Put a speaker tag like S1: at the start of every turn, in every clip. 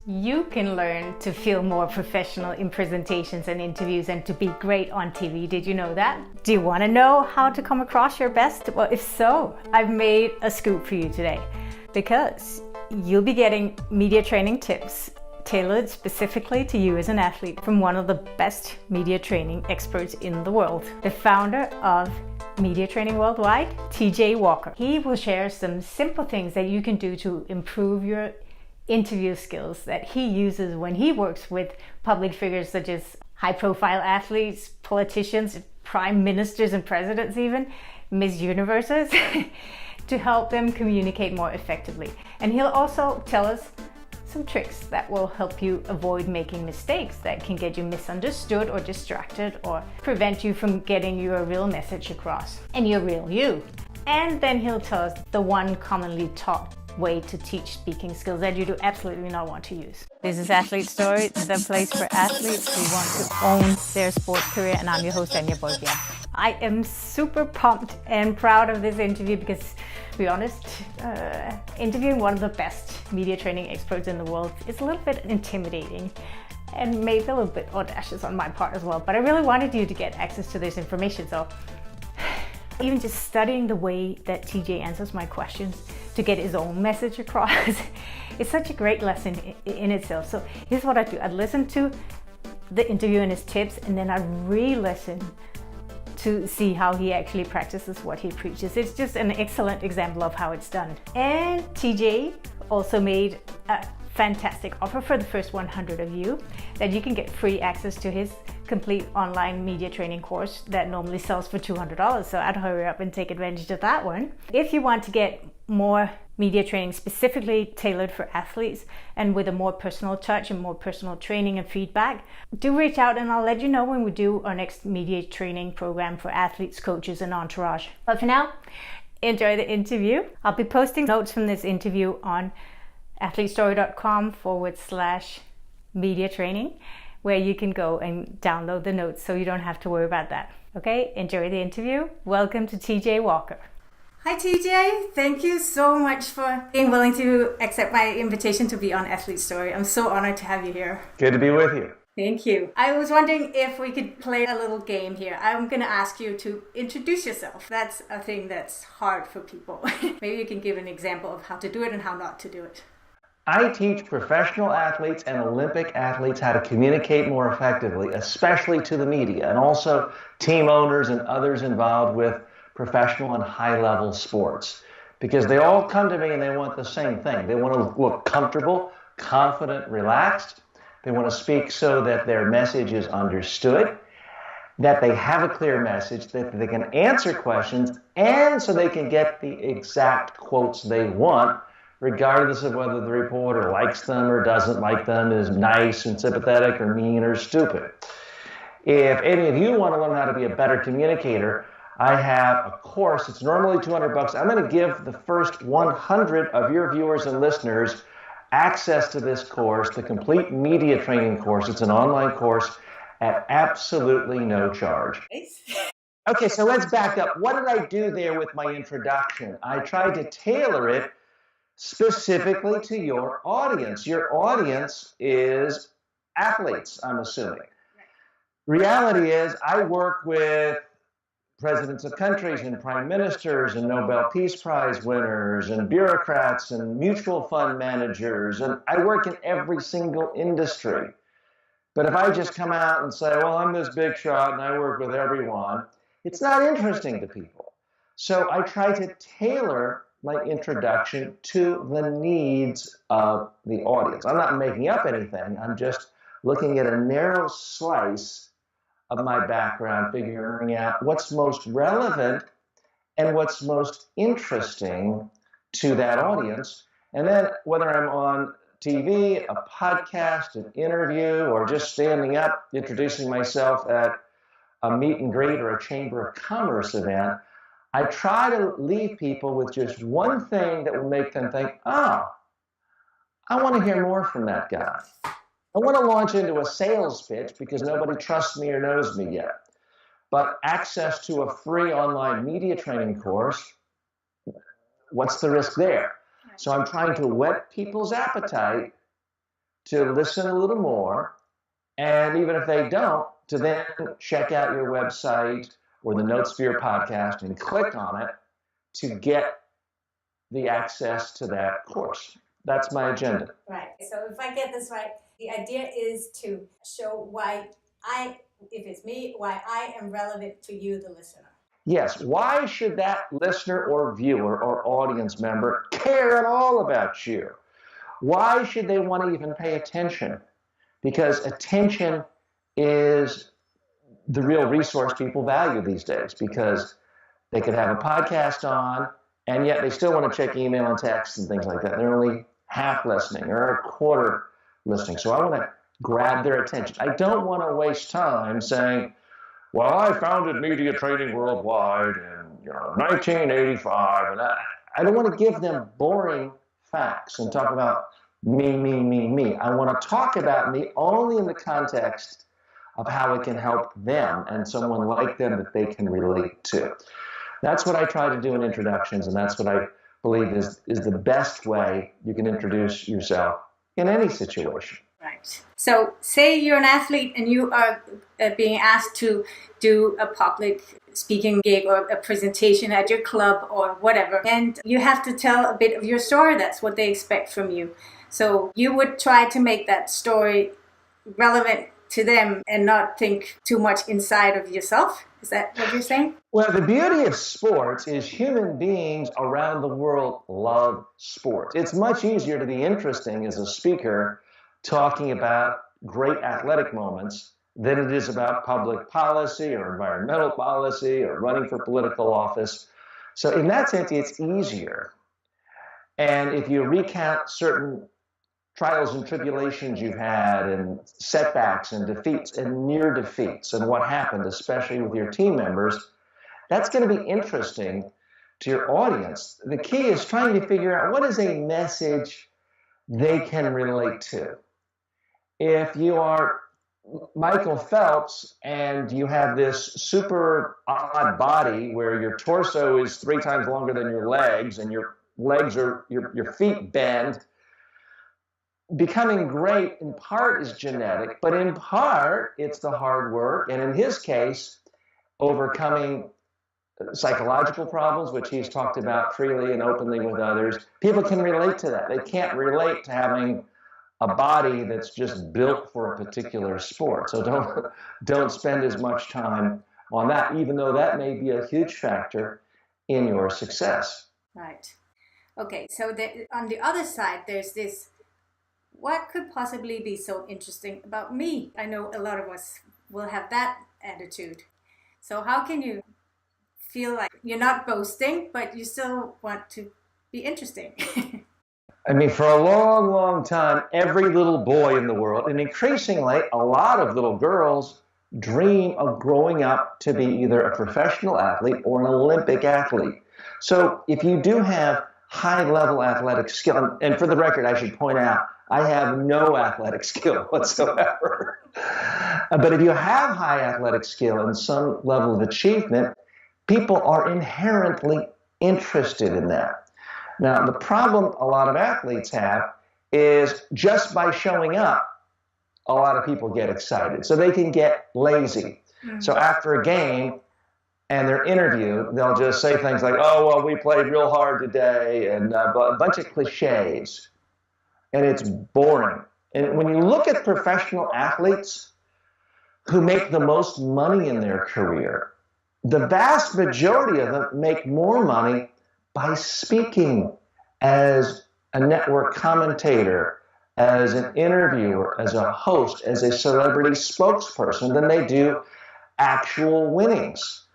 S1: You can learn to feel more professional in presentations and interviews and to be great on TV. Did you know that? Do you want to know how to come across your best? Well, if so, I've made a scoop for you today because you'll be getting media training tips tailored specifically to you as an athlete from one of the best media training experts in the world, the founder of Media Training Worldwide, TJ Walker. He will share some simple things that you can do to improve your interview skills that he uses when he works with public figures such as high-profile athletes, politicians, prime ministers and presidents even, Miss Universes, to help them communicate more effectively. And he'll also tell us some tricks that will help you avoid making mistakes that can get you misunderstood or distracted or prevent you from getting your real message across and your real you. And then he'll tell us the one commonly taught way to teach speaking skills that you do absolutely not want to use. This is Athlete Story, the place for athletes who want to own their sports career, and I'm your host, Anja Bolbjerg. I am super pumped and proud of this interview because, to be honest, interviewing one of the best media training experts in the world is a little bit intimidating and maybe a little bit audacious on my part as well, but I really wanted you to get access to this information, so even just studying the way that TJ answers my questions to get his own message across is such a great lesson in itself. So here's what I do. I'd listen to the interview and his tips, and then I'd re-listen to see how he actually practices what he preaches. It's just an excellent example of how it's done. And TJ also made a fantastic offer for the first 100 of you that you can get free access to his complete online media training course that normally sells for $200. So I'd hurry up and take advantage of that one. If you want to get more media training specifically tailored for athletes and with a more personal touch and more personal training and feedback, do reach out and I'll let you know when we do our next media training program for athletes, coaches, and entourage. But for now, enjoy the interview. I'll be posting notes from this interview on athletestory.com/media training, where you can go and download the notes so you don't have to worry about that. Okay, enjoy the interview. Welcome to TJ Walker. Hi TJ, thank you so much for being willing to accept my invitation to be on Athlete Story. I'm so honored to have you here.
S2: Good to be with you.
S1: Thank you. I was wondering if we could play a little game here. I'm going to ask you to introduce yourself. That's a thing that's hard for people. Maybe you can give an example of how to do it and how not to do it.
S2: I teach professional athletes and Olympic athletes how to communicate more effectively, especially to the media, and also team owners and others involved with professional and high-level sports. Because they all come to me and they want the same thing. They want to look comfortable, confident, relaxed. They want to speak so that their message is understood, that they have a clear message, that they can answer questions, and so they can get the exact quotes they want, regardless of whether the reporter likes them or doesn't like them, is nice and sympathetic or mean or stupid. If any of you want to learn how to be a better communicator, I have a course. It's normally $200. I'm going to give the first 100 of your viewers and listeners access to this course, the complete media training course. It's an online course at absolutely no charge. Okay, so let's back up. What did I do there with my introduction? I tried to tailor it specifically to your audience. Your audience is athletes, I'm assuming. Reality is I work with presidents of countries and prime ministers and Nobel Peace Prize winners and bureaucrats and mutual fund managers, and I work in every single industry. But if I just come out and say, well, I'm this big shot and I work with everyone, it's not interesting to people. So I try to tailor my introduction to the needs of the audience. I'm not making up anything. I'm just looking at a narrow slice of my background, figuring out what's most relevant and what's most interesting to that audience. And then whether I'm on TV, a podcast, an interview, or just standing up, introducing myself at a meet and greet or a Chamber of Commerce event, I try to leave people with just one thing that will make them think, oh, I want to hear more from that guy. I want to launch into a sales pitch because nobody trusts me or knows me yet. But access to a free online media training course, what's the risk there? So I'm trying to whet people's appetite to listen a little more, and even if they don't, to then check out your website or the Notes for Your podcast and click on it to get the access to that course. That's my agenda.
S1: Right. So if I get this right, the idea is to show why if it's me, why I am relevant to you, the listener.
S2: Yes. Why should that listener or viewer or audience member care at all about you? Why should they want to even pay attention? Because attention is the real resource people value these days, because they could have a podcast on and yet they still want to check email and text and things like that. They're only half listening or a quarter listening. So I want to grab their attention. I don't want to waste time saying, well, I founded Media Training Worldwide in 1985. And I don't want to give them boring facts and talk about me. I want to talk about me only in the context of how it can help them and someone like them that they can relate to. That's what I try to do in introductions, and that's what I believe is the best way you can introduce yourself in any situation.
S1: Right. So say you're an athlete and you are being asked to do a public speaking gig or a presentation at your club or whatever, and you have to tell a bit of your story. That's what they expect from you. So you would try to make that story relevant to them and not think too much inside of yourself. Is that what you're saying?
S2: Well, the beauty of sports is human beings around the world love sports. It's much easier to be interesting as a speaker talking about great athletic moments than it is about public policy or environmental policy or running for political office. So in that sense, it's easier. And if you recount certain trials and tribulations you've had and setbacks and defeats and near defeats and what happened, especially with your team members, that's going to be interesting to your audience. The key is trying to figure out what is a message they can relate to. If you are Michael Phelps and you have this super odd body where your torso is 3 times longer than your legs and your legs are, your feet bend, becoming great in part is genetic, but in part it's the hard work, and in his case, overcoming psychological problems, which he's talked about freely and openly with others. People can relate to that. They can't relate to having a body that's just built for a particular sport. So don't spend as much time on that, even though that may be a huge factor in your success.
S1: Right. Okay, so on the other side, there's this, what could possibly be so interesting about me? I know a lot of us will have that attitude. So how can you feel like you're not boasting, but you still want to be interesting?
S2: I mean, for a long, long time, every little boy in the world, and increasingly a lot of little girls, dream of growing up to be either a professional athlete or an Olympic athlete. So if you do have high-level athletic skill, and for the record, I should point out, I have no athletic skill whatsoever. But if you have high athletic skill and some level of achievement, people are inherently interested in that. Now, the problem a lot of athletes have is just by showing up, a lot of people get excited. So they can get lazy. So after a game and they're interviewed, they'll just say things like, oh, well, we played real hard today, and a bunch of cliches. And it's boring. And when you look at professional athletes who make the most money in their career, the vast majority of them make more money by speaking as a network commentator, as an interviewer, as a host, as a celebrity spokesperson than they do actual winnings.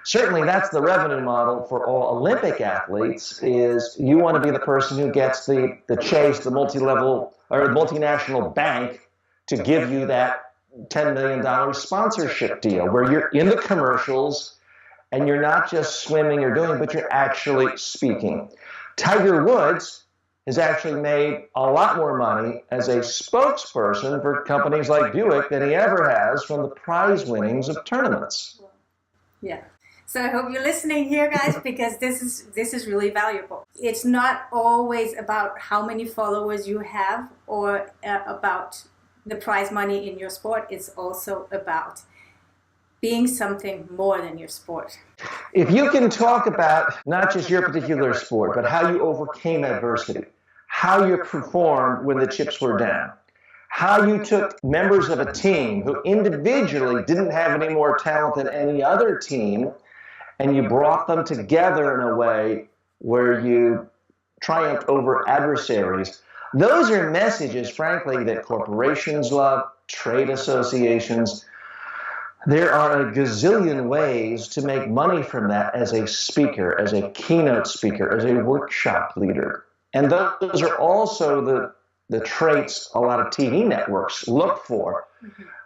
S2: Certainly that's the revenue model for all Olympic athletes, is you want to be the person who gets the Chase, the multi-level or multinational bank to give you that $10 million sponsorship deal where you're in the commercials and you're not just swimming or doing, but you're actually speaking. Tiger Woods has actually made a lot more money as a spokesperson for companies like Buick than he ever has from the prize winnings of tournaments.
S1: Yeah. So I hope you're listening here, guys, because this is really valuable. It's not always about how many followers you have or about the prize money in your sport. It's also about being something more than your sport.
S2: If you can talk about not just your particular sport, but how you overcame adversity, how you performed when the chips were down, how you took members of a team who individually didn't have any more talent than any other team, and you brought them together in a way where you triumphed over adversaries. Those are messages, frankly, that corporations love, trade associations. There are a gazillion ways to make money from that as a speaker, as a keynote speaker, as a workshop leader. And those are also the traits a lot of TV networks look for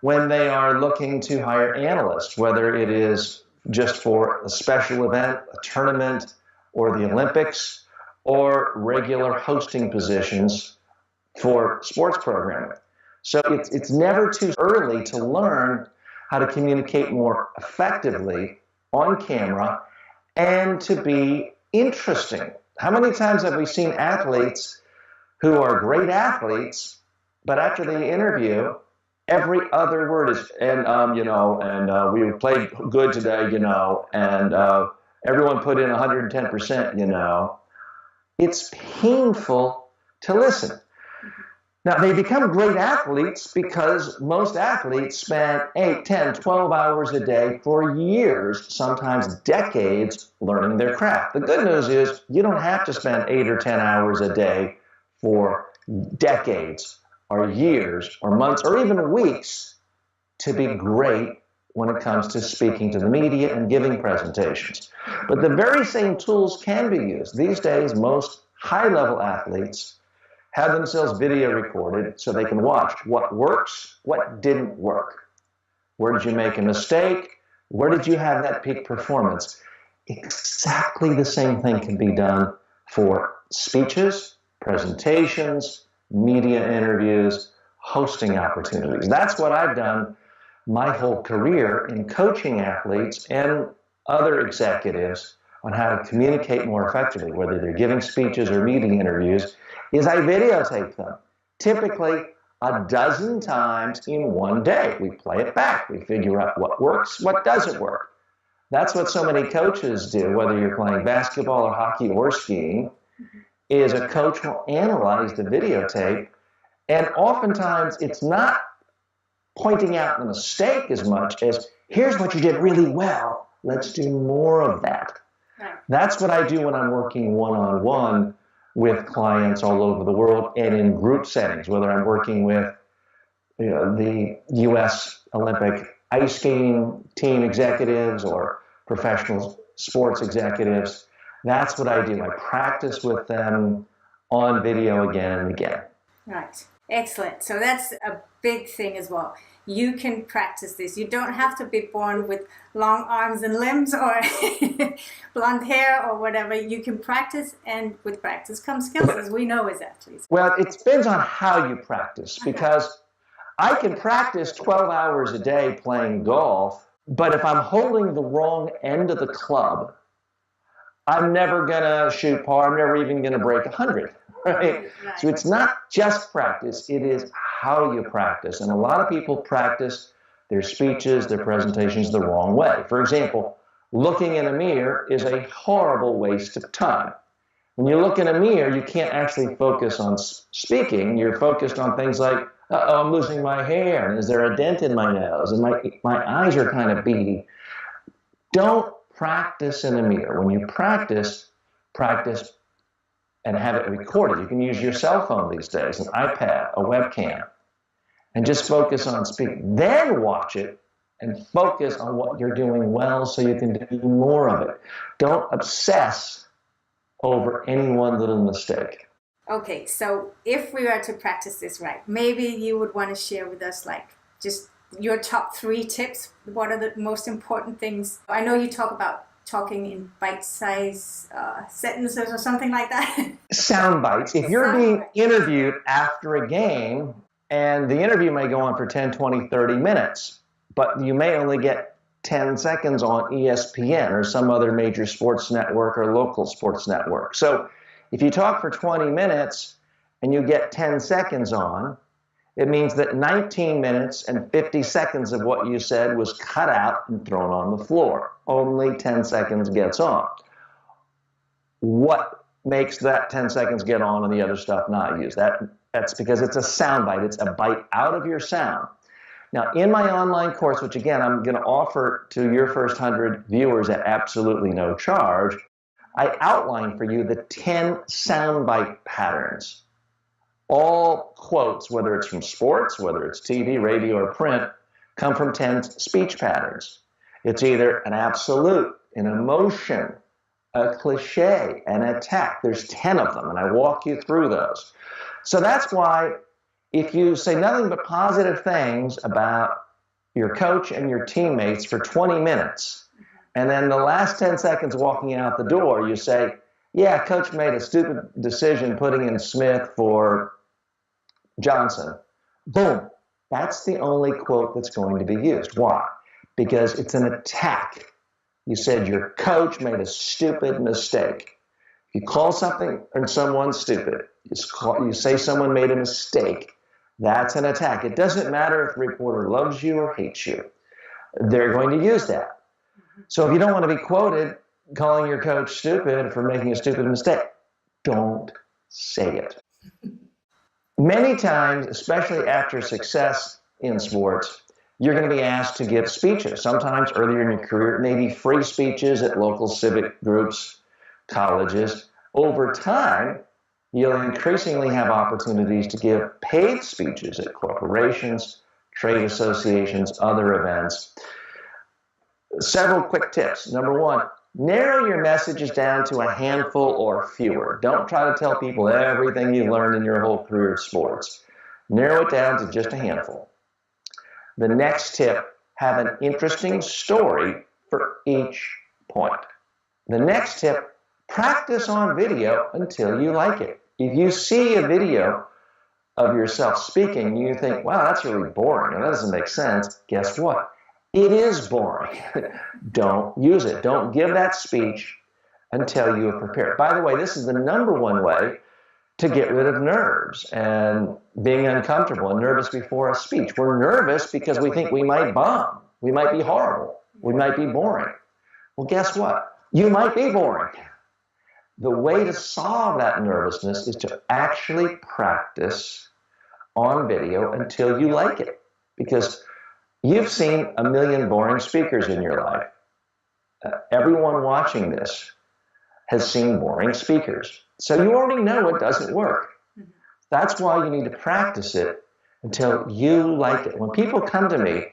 S2: when they are looking to hire analysts, whether it is just for a special event, a tournament, or the Olympics, or regular hosting positions for sports programming. So it's never too early to learn how to communicate more effectively on camera and to be interesting. How many times have we seen athletes who are great athletes, but after the interview, every other word is, we played good today, and everyone put in 110%, It's painful to listen. Now, they become great athletes because most athletes spend 8, 10, 12 hours a day for years, sometimes decades, learning their craft. The good news is you don't have to spend 8 or 10 hours a day for decades or years or months or even weeks to be great when it comes to speaking to the media and giving presentations. But the very same tools can be used. These days, most high-level athletes have themselves video recorded so they can watch what works, what didn't work. Where did you make a mistake? Where did you have that peak performance? Exactly the same thing can be done for speeches, presentations, media interviews, hosting opportunities. That's what I've done my whole career in coaching athletes and other executives on how to communicate more effectively, whether they're giving speeches or meeting interviews, is I videotape them, typically a dozen times in one day. We play it back. We figure out what works, what doesn't work. That's what so many coaches do, whether you're playing basketball or hockey or skiing, is a coach will analyze the videotape, and oftentimes it's not pointing out the mistake as much as, here's what you did really well, let's do more of that. That's what I do when I'm working one-on-one with clients all over the world and in group settings, whether I'm working with the U.S. Olympic ice skating team executives or professional sports executives. That's what I do. I practice with them on video again and again.
S1: Right. Excellent. So that's a big thing as well. You can practice this. You don't have to be born with long arms and limbs or blonde hair or whatever. You can practice, and with practice comes skills, as we know as athletes.
S2: Well, it depends on how you practice, because I can practice 12 hours a day playing golf, but if I'm holding the wrong end of the club, I'm never going to shoot par. I'm never even going to break 100. Right? So it's not just practice, it is how you practice. And a lot of people practice their speeches, their presentations the wrong way. For example, looking in a mirror is a horrible waste of time. When you look in a mirror, you can't actually focus on speaking. You're focused on things like, uh-oh, I'm losing my hair, and is there a dent in my nose, and my eyes are kind of beady. Don't practice in a mirror. When you practice and have it recorded. You can use your cell phone these days, an iPad, a webcam, and just focus on speaking. Then watch it and focus on what you're doing well so you can do more of it. Don't obsess over any one little mistake.
S1: Okay, so if we were to practice this right, maybe you would want to share with us just your top 3 tips. What are the most important things? I know you talk about talking in bite-sized sentences or something like that.
S2: Sound bites. If you're being interviewed after a game, and the interview may go on for 10, 20, 30 minutes, but you may only get 10 seconds on ESPN or some other major sports network or local sports network. So if you talk for 20 minutes and you get 10 seconds on, it means that 19 minutes and 50 seconds of what you said was cut out and thrown on the floor. Only 10 seconds gets on. What makes that 10 seconds get on and the other stuff not used? That's because it's a sound bite. It's a bite out of your sound. Now, in my online course, which again, I'm going to offer to your first 100 viewers at absolutely no charge, I outline for you the 10 soundbite patterns. All quotes, whether it's from sports, whether it's TV, radio, or print, come from 10 speech patterns. It's either an absolute, an emotion, a cliche, an attack. There's 10 of them, and I walk you through those. So that's why if you say nothing but positive things about your coach and your teammates for 20 minutes, and then the last 10 seconds walking out the door, you say, yeah, coach made a stupid decision putting in Smith for Johnson. Boom. That's the only quote that's going to be used. Why? Because it's an attack. You said your coach made a stupid mistake. You call something or someone stupid. You say someone made a mistake. That's an attack. It doesn't matter if the reporter loves you or hates you. They're going to use that. So if you don't want to be quoted calling your coach stupid for making a stupid mistake, don't say it. Many times, especially after success in sports, you're going to be asked to give speeches. Sometimes earlier in your career, maybe free speeches at local civic groups, colleges. Over time, you'll increasingly have opportunities to give paid speeches at corporations, trade associations, other events. Several quick tips. Number one, narrow your messages down to a handful or fewer. Don't try to tell people everything you've learned in your whole career of sports. Narrow it down to just a handful. The next tip, have an interesting story for each point. The next tip, practice on video until you like it. If you see a video of yourself speaking and you think, wow, that's really boring and that doesn't make sense, guess what? It is boring. Don't use it. Don't give that speech until you have prepared. By the way, this is the number one way to get rid of nerves and being uncomfortable and nervous before a speech. We're nervous because we think we might bomb. We might be horrible. We might be boring. Well, guess what? You might be boring. The way to solve that nervousness is to actually practice on video until you like it. Because you've seen a million boring speakers in your life. Everyone watching this has seen boring speakers. So you already know it doesn't work. That's why you need to practice it until you like it. When people come to me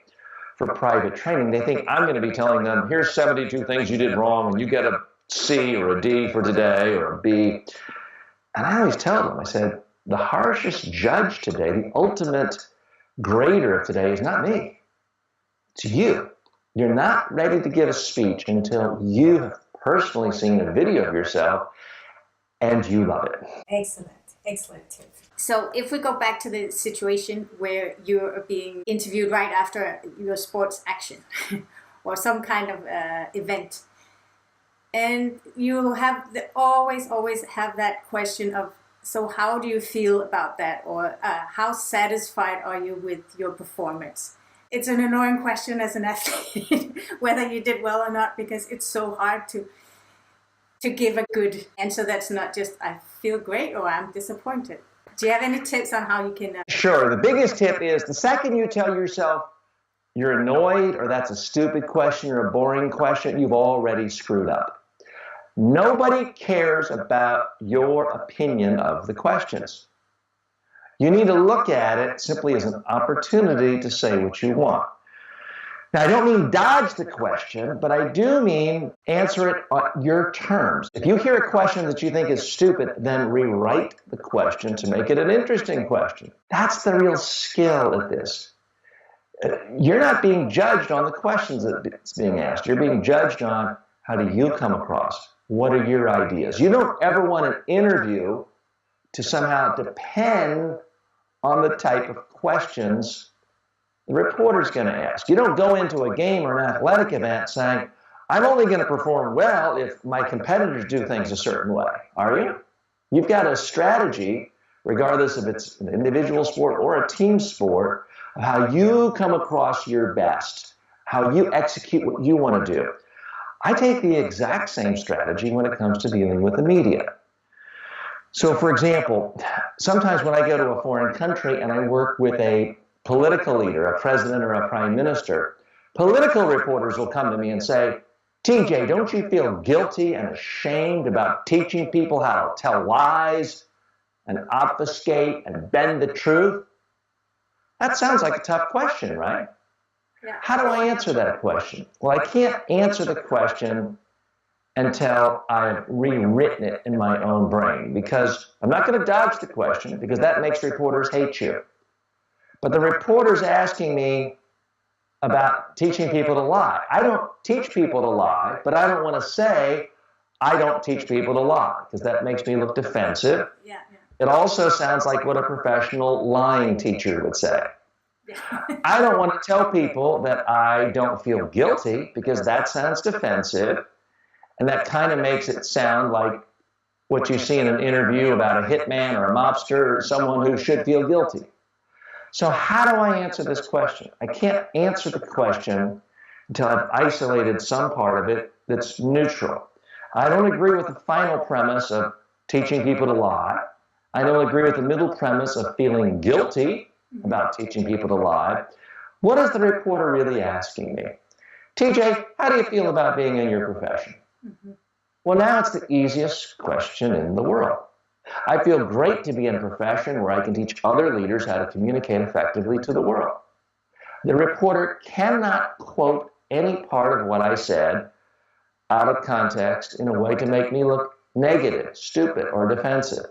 S2: for private training, they think I'm going to be telling them, here's 72 things you did wrong, and you get a C or a D for today or a B. And I always tell them, I said, the harshest judge today, the ultimate grader of today is not me. It's you. You're not ready to give a speech until you have personally seen a video of yourself and you love it.
S1: Excellent tip. So if we go back to the situation where you're being interviewed right after your sports action or some kind of event, and you have always have that question of, so how do you feel about that, or how satisfied are you with your performance? It's an annoying question as an athlete, whether you did well or not, because it's so hard to give a good answer that's not just, I feel great or I'm disappointed. Do you have any tips on how you can...
S2: Sure. The biggest tip is the second you tell yourself you're annoyed or that's a stupid question or a boring question, you've already screwed up. Nobody cares about your opinion of the questions. You need to look at it simply as an opportunity to say what you want. Now, I don't mean dodge the question, but I do mean answer it on your terms. If you hear a question that you think is stupid, then rewrite the question to make it an interesting question. That's the real skill at this. You're not being judged on the questions that's being asked. You're being judged on how do you come across. What are your ideas? You don't ever want an interview to somehow depend on the type of questions The reporter's going to ask. You don't go into a game or an athletic event saying, I'm only going to perform well if my competitors do things a certain way, are you? You've got a strategy, regardless if it's an individual sport or a team sport, of how you come across your best, how you execute what you want to do. I take the exact same strategy when it comes to dealing with the media. So, for example, sometimes when I go to a foreign country and I work with a political leader, a president or a prime minister, political reporters will come to me and say, TJ, don't you feel guilty and ashamed about teaching people how to tell lies and obfuscate and bend the truth? That sounds like a tough question, right? How do I answer that question? Well, I can't answer the question until I've rewritten it in my own brain, because I'm not going to dodge the question, because that makes reporters hate you. But the reporter's asking me about teaching people to lie. I don't teach people to lie, but I don't want to say I don't teach people to lie, because that makes me look defensive. It also sounds like what a professional lying teacher would say. I don't want to tell people that I don't feel guilty, because that sounds defensive, and that kind of makes it sound like what you see in an interview about a hitman or a mobster or someone who should feel guilty. So how do I answer this question? I can't answer the question until I've isolated some part of it that's neutral. I don't agree with the final premise of teaching people to lie. I don't agree with the middle premise of feeling guilty about teaching people to lie. What is the reporter really asking me? TJ, how do you feel about being in your profession? Well, now it's the easiest question in the world. I feel great to be in a profession where I can teach other leaders how to communicate effectively to the world. The reporter cannot quote any part of what I said out of context in a way to make me look negative, stupid, or defensive.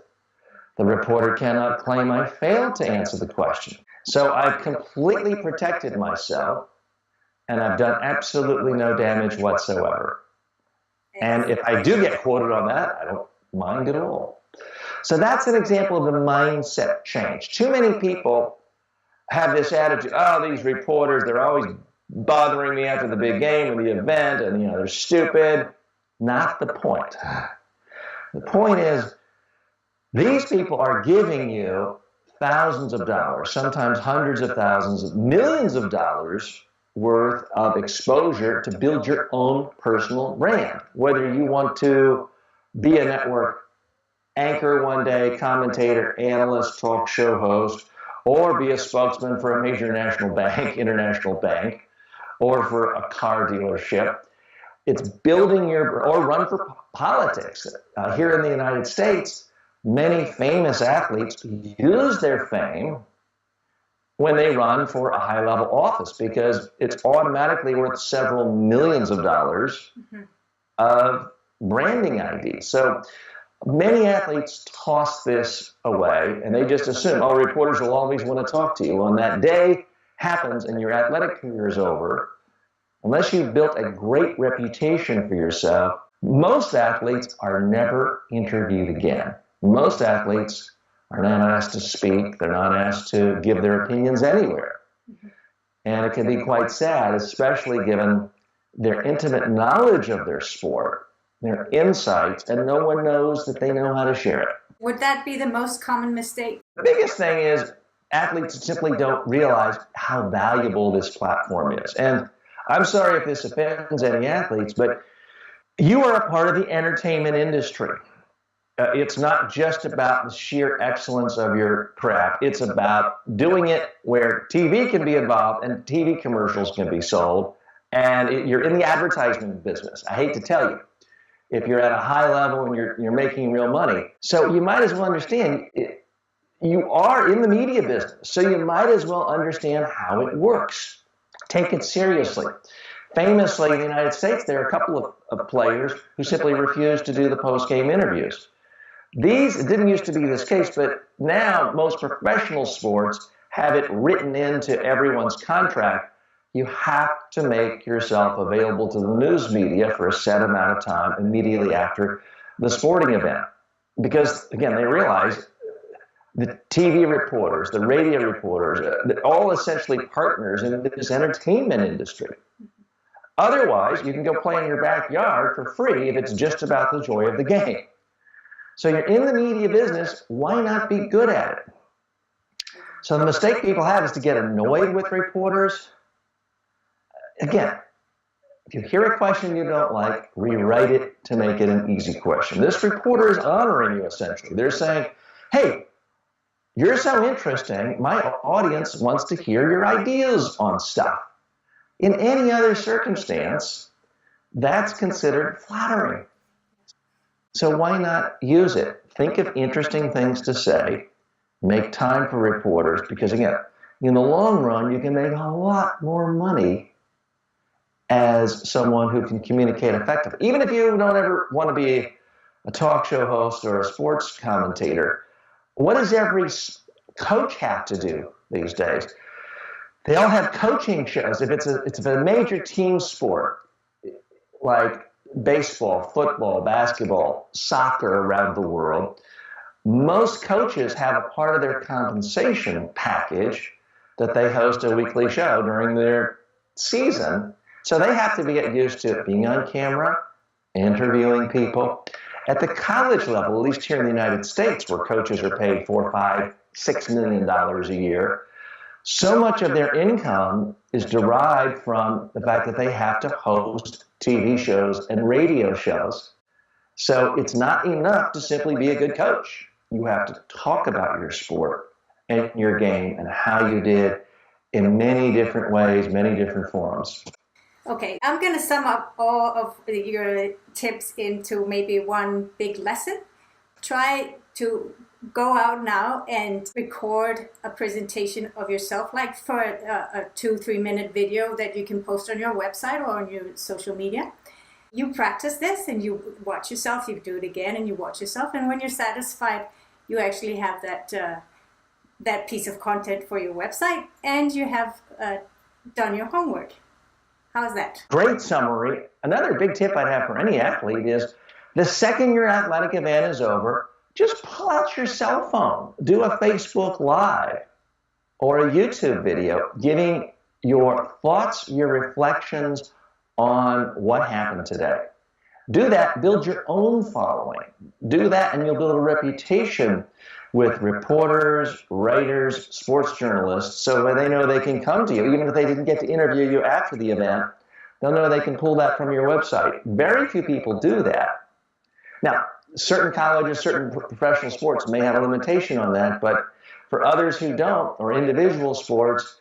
S2: The reporter cannot claim I failed to answer the question. So I've completely protected myself, and I've done absolutely no damage whatsoever. And if I do get quoted on that, I don't mind at all. So that's an example of the mindset change. Too many people have this attitude, oh, these reporters, they're always bothering me after the big game or the event, and they're stupid. Not the point. The point is, these people are giving you thousands of dollars, sometimes hundreds of thousands, millions of dollars worth of exposure to build your own personal brand. Whether you want to be a network anchor one day, commentator, analyst, talk show host, or be a spokesman for a major national bank, international bank, or for a car dealership. It's building or run for politics. Here in the United States, many famous athletes use their fame when they run for a high-level office, because it's automatically worth several millions of dollars of branding ID. So many athletes toss this away, and they just assume, oh, reporters will always want to talk to you. When that day happens and your athletic career is over, unless you've built a great reputation for yourself, most athletes are never interviewed again. Most athletes are not asked to speak. They're not asked to give their opinions anywhere. And it can be quite sad, especially given their intimate knowledge of their sport, their insights, and no one knows that they know how to share it.
S3: Would that be the most common mistake?
S2: The biggest thing is athletes simply don't realize how valuable this platform is. And I'm sorry if this offends any athletes, but you are a part of the entertainment industry. It's not just about the sheer excellence of your craft. It's about doing it where TV can be involved and TV commercials can be sold, and you're in the advertisement business. I hate to tell you, if you're at a high level and you're making real money. So you might as well understand, you are in the media business, so you might as well understand how it works. Take it seriously. Famously, in the United States, there are a couple of players who simply refuse to do the post-game interviews. It didn't used to be this case, but now most professional sports have it written into everyone's contract. You have to make yourself available to the news media for a set amount of time immediately after the sporting event. Because, again, they realize the TV reporters, the radio reporters, they're all essentially partners in this entertainment industry. Otherwise, you can go play in your backyard for free if it's just about the joy of the game. So you're in the media business, why not be good at it? So the mistake people have is to get annoyed with reporters. Again, if you hear a question you don't like, rewrite it to make it an easy question. This reporter is honoring you, essentially. They're saying, hey, you're so interesting, my audience wants to hear your ideas on stuff. In any other circumstance, that's considered flattering. So why not use it? Think of interesting things to say. Make time for reporters, because again, in the long run, you can make a lot more money as someone who can communicate effectively. Even if you don't ever want to be a talk show host or a sports commentator, what does every coach have to do these days? They all have coaching shows. If it's a major team sport, like baseball, football, basketball, soccer around the world, most coaches have a part of their compensation package that they host a weekly show during their season. So they have to get used to being on camera, interviewing people. At the college level, at least here in the United States, where coaches are paid $4, $5, $6 million a year, so much of their income is derived from the fact that they have to host TV shows and radio shows. So it's not enough to simply be a good coach. You have to talk about your sport and your game and how you did in many different ways, many different forms.
S3: Okay, I'm going to sum up all of your tips into maybe one big lesson. Try to go out now and record a presentation of yourself, like for a 2-3 minute video that you can post on your website or on your social media. You practice this and you watch yourself, you do it again and you watch yourself, and when you're satisfied, you actually have that piece of content for your website, and you have done your homework. How's that?
S2: Great summary. Another big tip I'd have for any athlete is the second your athletic event is over, just pull out your cell phone, do a Facebook Live or a YouTube video giving your thoughts, your reflections on what happened today. Do that, build your own following. Do that and you'll build a reputation with reporters, writers, sports journalists, so they know they can come to you. Even if they didn't get to interview you after the event, they'll know they can pull that from your website. Very few people do that. Now, certain colleges, certain professional sports may have a limitation on that, but for others who don't, or individual sports,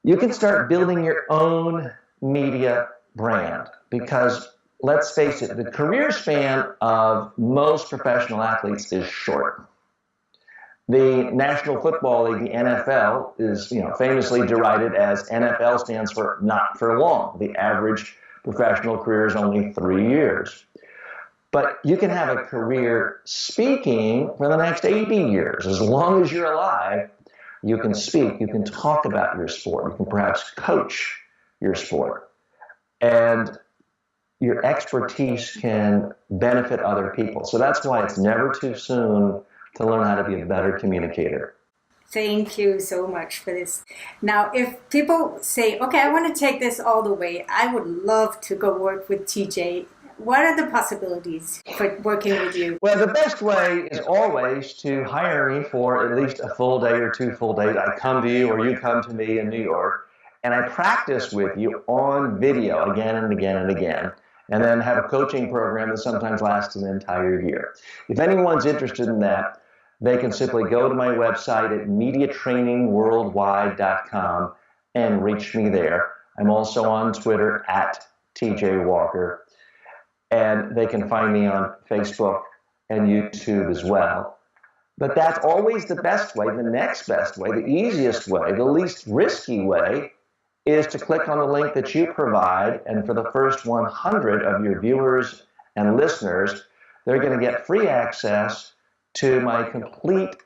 S2: you can start building your own media brand, because let's face it, the career span of most professional athletes is short. The National Football League, the NFL, is famously derided as NFL stands for not for long. The average professional career is only 3 years. But you can have a career speaking for the next 80 years. As long as you're alive, you can speak, you can talk about your sport, you can perhaps coach your sport. And your expertise can benefit other people. So that's why it's never too soon to learn how to be a better communicator.
S3: Thank you so much for this. Now, if people say, okay, I want to take this all the way, I would love to go work with TJ. What are the possibilities for working with you?
S2: Well, the best way is always to hire me for at least a full day or 2 full days. I come to you or you come to me in New York, and I practice with you on video again and again and again, and then have a coaching program that sometimes lasts an entire year. If anyone's interested in that, they can simply go to my website at mediatrainingworldwide.com and reach me there. I'm also on Twitter at TJ Walker, and they can find me on Facebook and YouTube as well. But that's always the best way. The next best way, the easiest way, the least risky way is to click on the link that you provide, and for the first 100 of your viewers and listeners, they're going to get free access to my complete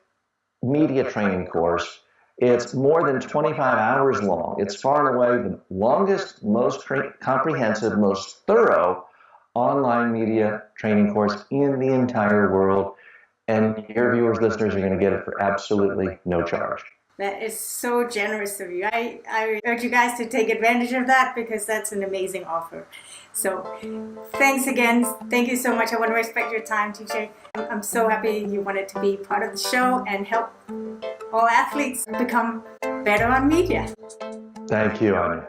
S2: media training course. It's more than 25 hours long. It's far and away the longest, most comprehensive, most thorough online media training course in the entire world. and your viewers, listeners are going to get it for absolutely no charge.
S3: That is so generous of you. I urge you guys to take advantage of that because that's an amazing offer. So thanks again. Thank you so much. I want to respect your time, teacher. I'm so happy you wanted to be part of the show and help all athletes become better on media.
S2: Thank you, Anja.